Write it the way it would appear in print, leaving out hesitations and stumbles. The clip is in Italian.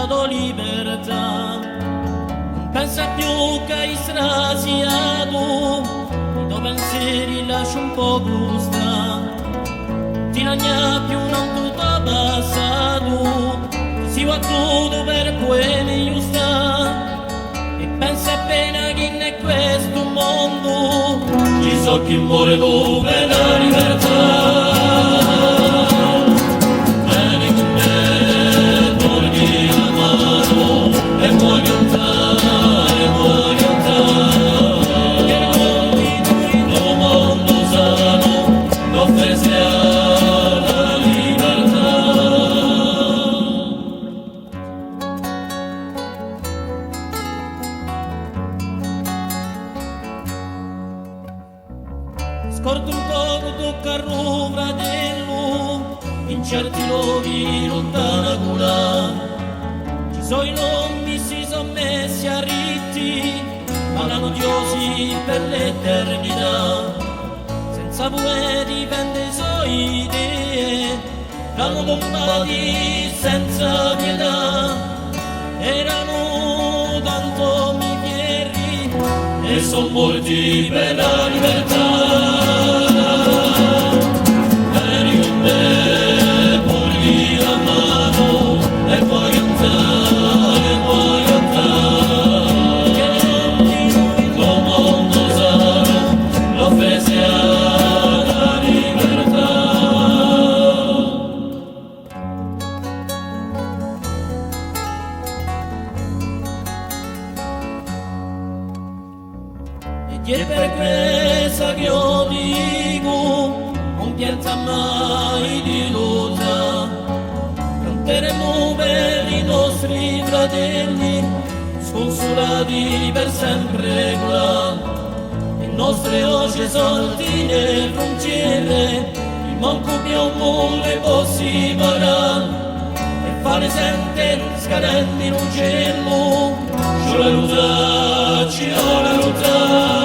do libertà. Non pensa più che hai strasiato, i tuoi pensieri lascia un po' gustare. Ti lagna più non tutto passato, ti si va tutto per quelli giusta. E pensa appena che in questo mondo ci so chi muore tu per la libertà. Vieni con me, porghi la mano e vuoi cantare, vuoi cantare. Che continui lo mondo sano, l'offese alla libertà. Scordo un poco tu carro fratello, in certi luoghi lontana cura. Ci sono i nomi si sono messi a ritti, ma l'hanno odiosi per l'eternità. Senza poeti vende i suoi idee, l'hanno bombati senza pietà. Erano tanto migliori e sono morti per la libertà. Vieni con me, porghi la mano e vuoi cantare, vuoi cantare. Che lo mondo sano, l'offese alla libertà. E è per questo che io dico, non pianta mai di lotta. Canteremo per i nostri fratelli, sconsolati per sempre qua. Le nostre voci sorti nel frontiere, il manco più non le possiamo parare. E fare sente scadenti in un cielo, c'è la luce, c'è la luce.